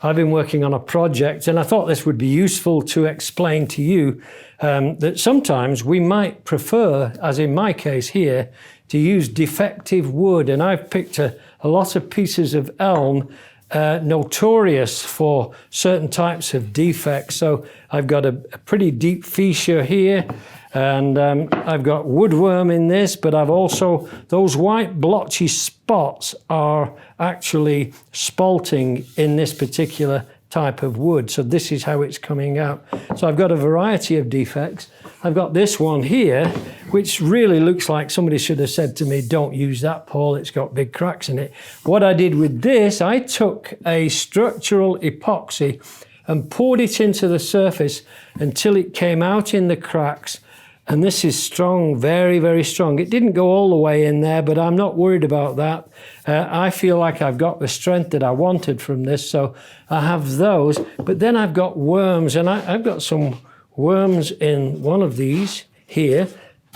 I've been working on a project, and I thought this would be useful to explain to you that sometimes we might prefer, as in my case here, to use defective wood. And I've picked a lot of pieces of elm notorious for certain types of defects. So I've got a pretty deep fissure here, and I've got woodworm in this, but I've also, those white blotchy spots are actually spalting in this particular type of wood. So this is how it's coming out. So I've got a variety of defects. I've got this one here, which really looks like somebody should have said to me, don't use that, Paul, it's got big cracks in it. What I did with this, I took a structural epoxy and poured it into the surface until it came out in the cracks. And this is strong, very, very strong. It didn't go all the way in there, but I'm not worried about that. I feel like I've got the strength that I wanted from this, so I have those. But then I've got worms, and I've got some worms in one of these here.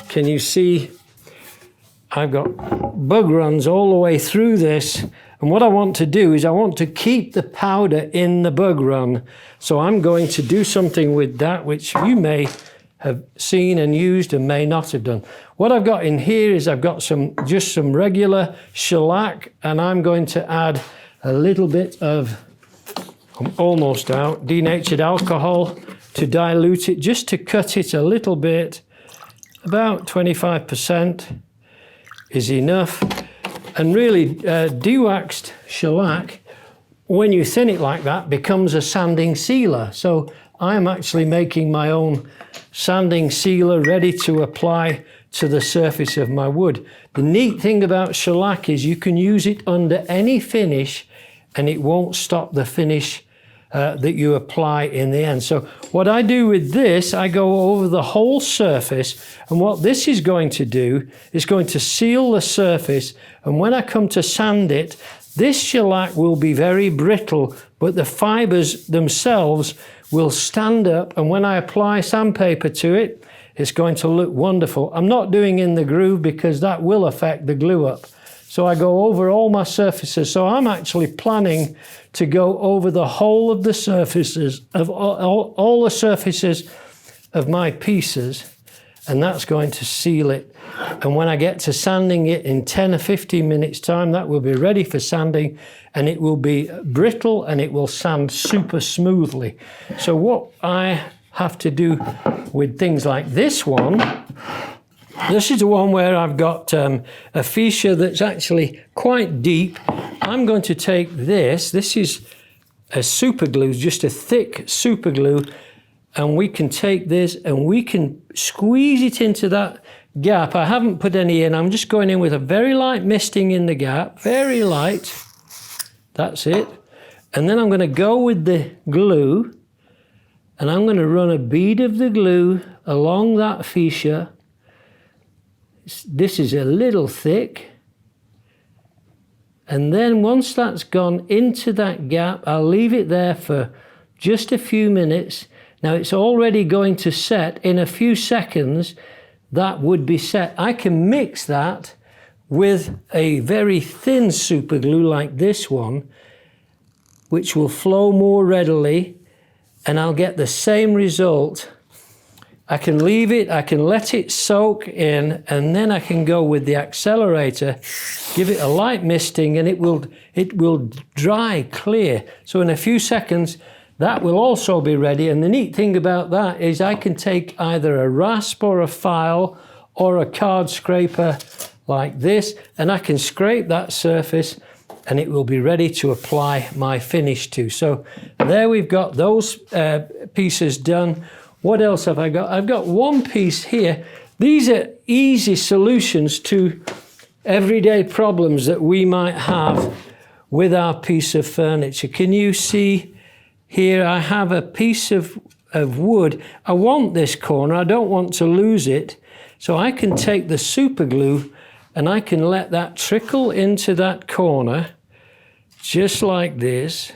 Can you see? I've got bug runs all the way through this. And what I want to do is I want to keep the powder in the bug run. So I'm going to do something with that, which you may have seen and used and may not have done. What I've got in here is I've got just some regular shellac, and I'm going to add a little bit of, I'm almost out, denatured alcohol to dilute it, just to cut it a little bit. About 25% is enough. And really, dewaxed shellac, when you thin it like that, becomes a sanding sealer. So I'm actually making my own sanding sealer ready to apply to the surface of my wood. The neat thing about shellac is you can use it under any finish and it won't stop the finish that you apply in the end. So what I do with this, I go over the whole surface, and what this is going to do is going to seal the surface, and when I come to sand it, this shellac will be very brittle, but the fibers themselves will stand up, and when I apply sandpaper to it, it's going to look wonderful. I'm not doing in the groove because that will affect the glue up. So I go over all my surfaces. So I'm actually planning to go over the whole of the surfaces, of all the surfaces of my pieces, and that's going to seal it. And when I get to sanding it in 10 or 15 minutes time, that will be ready for sanding, and it will be brittle and it will sand super smoothly. So what I have to do with things like this one, this is the one where I've got a fissure that's actually quite deep. I'm going to take this is a super glue, just a thick super glue, and we can take this and we can squeeze it into that gap. I haven't put any in, I'm just going in with a very light misting in the gap, very light, that's it. And then I'm going to go with the glue, and I'm going to run a bead of the glue along that fissure. This is a little thick, and then once that's gone into that gap, I'll leave it there for just a few minutes. Now it's already going to set in a few seconds. That would be set. I can mix that with a very thin super glue like this one, which will flow more readily, and I'll get the same result. I can leave it, I can let it soak in, and then I can go with the accelerator, give it a light misting, and it will dry clear. So in a few seconds, that will also be ready. And the neat thing about that is I can take either a rasp or a file or a card scraper like this, and I can scrape that surface and it will be ready to apply my finish to. So there we've got those pieces done. What else have I got? I've got one piece here. These are easy solutions to everyday problems that we might have with our piece of furniture. Can you see here? I have a piece of wood. I want this corner. I don't want to lose it. So I can take the super glue and I can let that trickle into that corner just like this,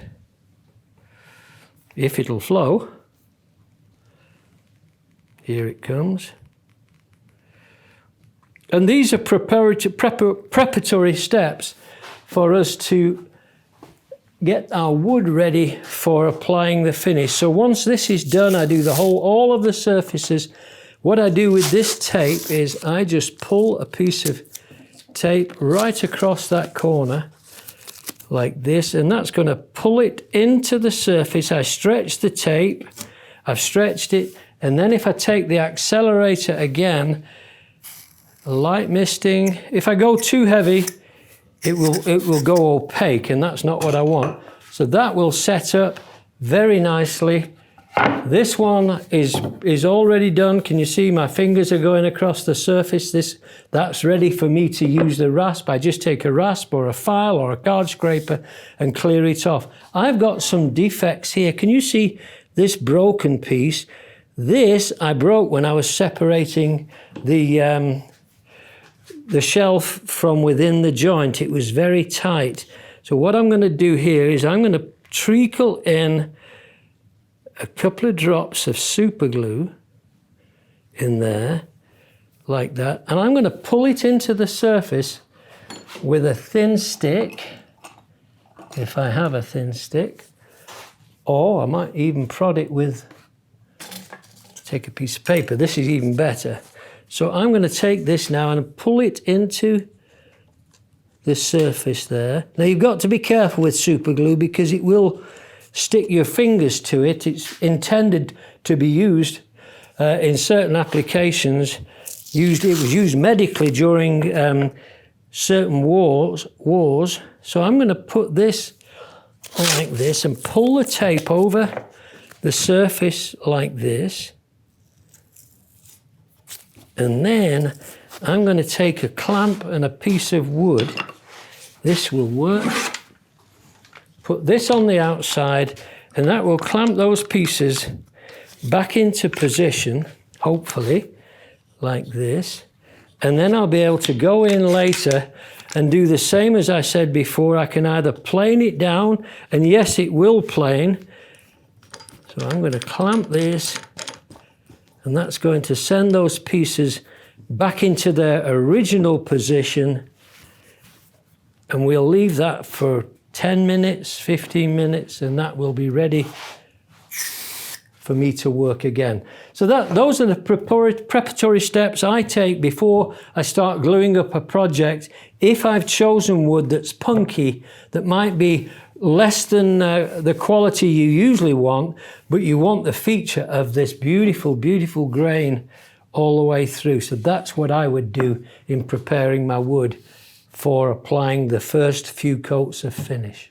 if it'll flow. Here it comes. And these are preparatory steps for us to get our wood ready for applying the finish. So once this is done, I do all of the surfaces. What I do with this tape is I just pull a piece of tape right across that corner like this, and that's going to pull it into the surface. I stretch the tape, I've stretched it, and then if I take the accelerator again, light misting, if I go too heavy, it will go opaque, and that's not what I want. So that will set up very nicely. This one is already done. Can you see my fingers are going across the surface? That's ready for me to use the rasp. I just take a rasp or a file or a card scraper and clear it off. I've got some defects here. Can you see this broken piece? This I broke when I was separating the shelf from within the joint. It was very tight. So what I'm going to do here is I'm going to treacle in a couple of drops of super glue in there, like that. And I'm going to pull it into the surface with a thin stick, if I have a thin stick. Or I might even prod it with, take a piece of paper. This is even better. So I'm going to take this now and pull it into the surface there. Now you've got to be careful with super glue because it will stick your fingers to it. It's intended to be used in certain applications. It was used medically during certain wars. So I'm going to put this like this and pull the tape over the surface like this. And then I'm going to take a clamp and a piece of wood. This will work. Put this on the outside, and that will clamp those pieces back into position, hopefully, like this. And then I'll be able to go in later and do the same as I said before. I can either plane it down, and yes, it will plane. So I'm going to clamp this, and that's going to send those pieces back into their original position. And we'll leave that for 10 minutes, 15 minutes, and that will be ready for me to work again. So those are the preparatory steps I take before I start gluing up a project. If I've chosen wood that's punky, that might be less than the quality you usually want, but you want the feature of this beautiful, beautiful grain all the way through. So that's what I would do in preparing my wood for applying the first few coats of finish.